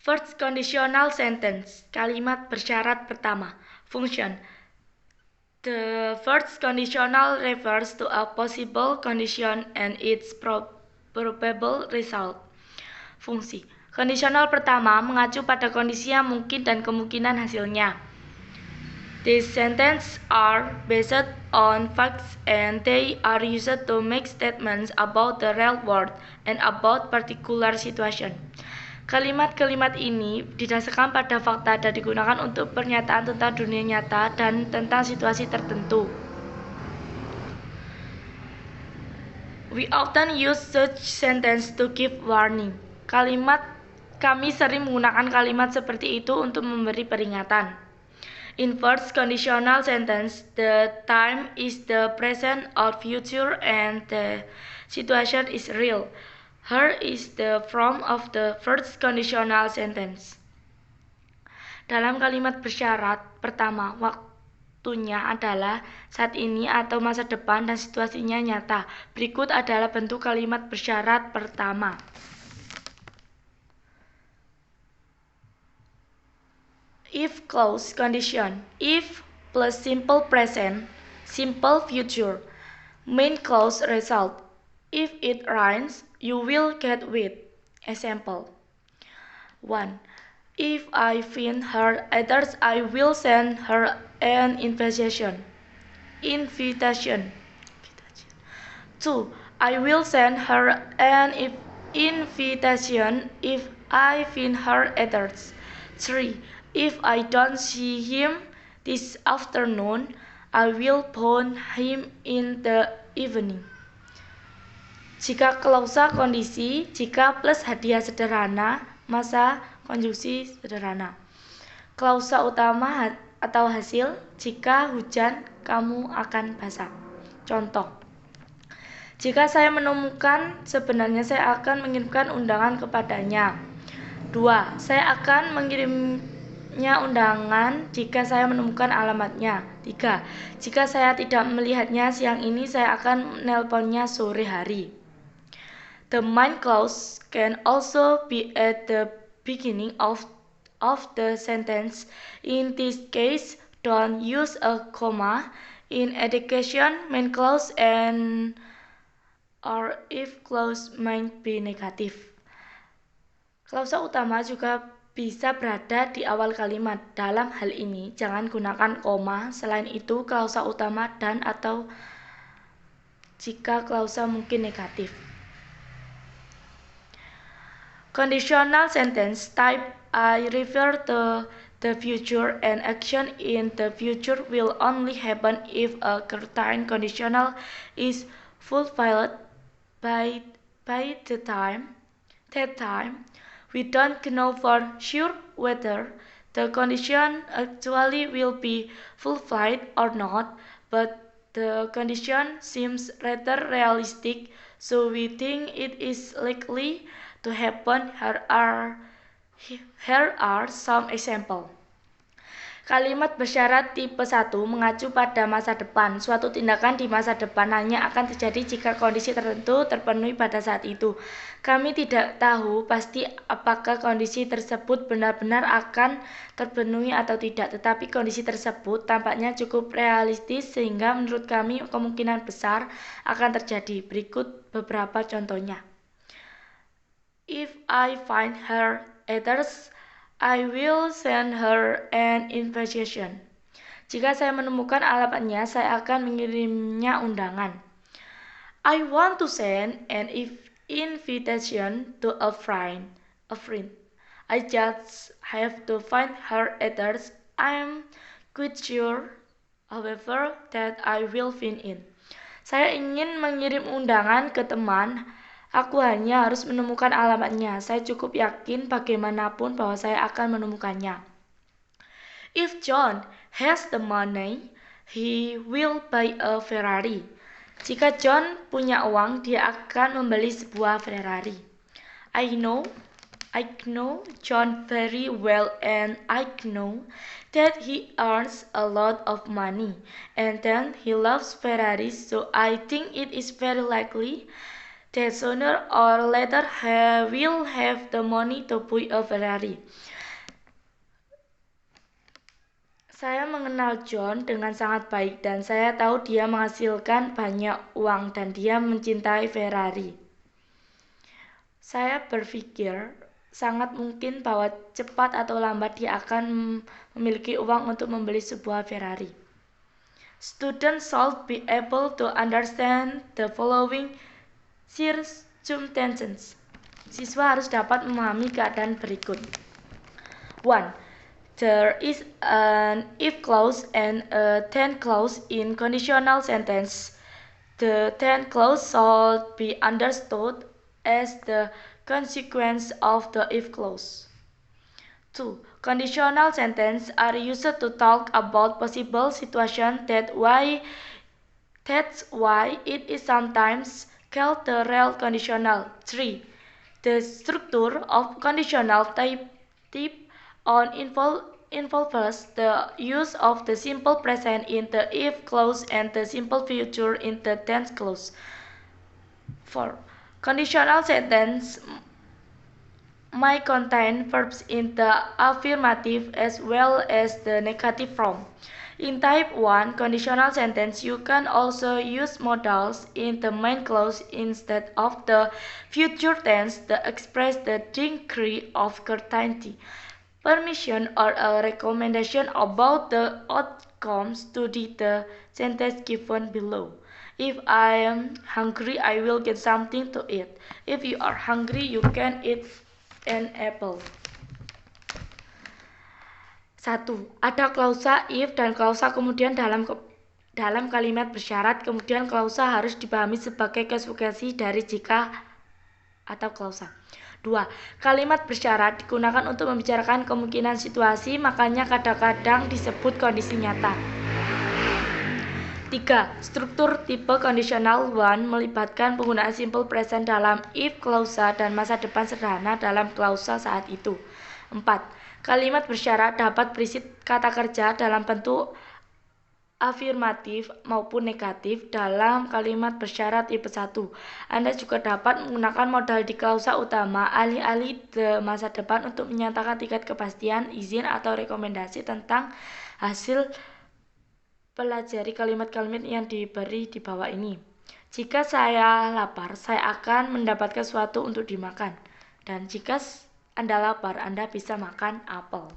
First conditional sentence, kalimat bersyarat pertama. Function. The first conditional refers to a possible condition and its probable result. Fungsi. Kondisional pertama mengacu pada kondisi yang mungkin dan kemungkinan hasilnya. These sentences are based on facts and they are used to make statements about the real world and about particular situation. Kalimat-kalimat ini didasarkan pada fakta dan digunakan untuk pernyataan tentang dunia nyata dan tentang situasi tertentu. We often use such sentence to give warning. Kami sering menggunakan kalimat seperti itu untuk memberi peringatan. In first conditional sentence, the time is the present or future and the situation is real. Her is the form of the first conditional sentence. Dalam kalimat bersyarat pertama, waktunya adalah saat ini atau masa depan dan situasinya nyata. Berikut adalah bentuk kalimat bersyarat pertama. If clause condition. If plus simple present, simple future. Main clause result. If it rains, you will get wet. Example. 1. If I find her others, I will send her an invitation. 2. I will send her an invitation if I find her others. 3. If I don't see him this afternoon, I will phone him in the evening. Jika klausa kondisi, jika plus hadiah sederhana, masa konjungsi sederhana. Klausa utama atau hasil, jika hujan, kamu akan basah. Contoh. Jika saya menemukan, sebenarnya saya akan mengirimkan undangan kepadanya. 2. Saya akan mengirimnya undangan jika saya menemukan alamatnya. 3. Jika saya tidak melihatnya siang ini, saya akan menelponnya sore hari. The main clause can also be at the beginning of the sentence. In this case, don't use a comma. In education, main clause and or if clause might be negative. Klausa utama juga bisa berada di awal kalimat. Dalam hal ini, jangan gunakan koma. Selain itu, klausa utama dan atau jika klausa mungkin negatif. Conditional sentence type I refer to the future and action in the future will only happen if a certain conditional is fulfilled by that time. We don't know for sure whether the condition actually will be fulfilled or not, but the condition seems rather realistic, so we think it is likely to happen. Here are some examples. Kalimat bersyarat tipe 1 mengacu pada masa depan. Suatu tindakan di masa depan hanya akan terjadi jika kondisi tertentu terpenuhi pada saat itu. Kami tidak tahu pasti apakah kondisi tersebut benar-benar akan terpenuhi atau tidak, tetapi kondisi tersebut tampaknya cukup realistis sehingga menurut kami kemungkinan besar akan terjadi. Berikut beberapa contohnya. If I find her others, I will send her an invitation. Jika saya menemukan alamatnya, saya akan mengirimnya undangan. I want to send an invitation to a friend. I just have to find her others. I'm quite sure, however, that I will find it. Saya ingin mengirim undangan ke teman. Aku hanya harus menemukan alamatnya. Saya cukup yakin bagaimanapun bahwa saya akan menemukannya. If John has the money, he will buy a Ferrari. Jika John punya uang, dia akan membeli sebuah Ferrari. I know John very well and I know that he earns a lot of money and then he loves Ferraris, so I think it is very likely that sooner or later will have the money to buy a Ferrari. Saya mengenal John dengan sangat baik dan saya tahu dia menghasilkan banyak uang dan dia mencintai Ferrari. Saya berpikir sangat mungkin bahwa cepat atau lambat dia akan memiliki uang untuk membeli sebuah Ferrari. Students should be able to understand the following circumstances. Siswa harus dapat memahami keadaan berikut. 1. There is an if clause and a then clause in conditional sentence. The then clause should be understood as the consequence of the if clause. 2. Conditional sentences are used to talk about possible situations. That's why it is sometimes called the real conditional. 3. The structure of conditional type involves the use of the simple present in the if clause and the simple future in the tense clause. 4. Conditional sentence might contain verbs in the affirmative as well as the negative form. In type 1 conditional sentence, you can also use modals in the main clause instead of the future tense to express the degree of certainty, permission, or a recommendation about the outcomes. Study the sentence given below. If I am hungry, I will get something to eat. If you are hungry, you can eat an apple. 1. Ada klausa if dan klausa kemudian dalam kalimat bersyarat, kemudian klausa harus dipahami sebagai konsekuensi dari jika atau klausa. 2. Kalimat bersyarat digunakan untuk membicarakan kemungkinan situasi, makanya kadang-kadang disebut kondisi nyata. 3. Struktur tipe conditional one melibatkan penggunaan simple present dalam if klausa dan masa depan sederhana dalam klausa saat itu. 4. Kalimat bersyarat dapat berisi kata kerja dalam bentuk afirmatif maupun negatif dalam kalimat bersyarat tipe 1. Anda juga dapat menggunakan modal di klausa utama alih-alih the masa depan untuk menyatakan tingkat kepastian, izin, atau rekomendasi tentang hasil pelajari kalimat-kalimat yang diberi di bawah ini. Jika saya lapar, saya akan mendapatkan sesuatu untuk dimakan. Dan jika Anda lapar, Anda bisa makan apel.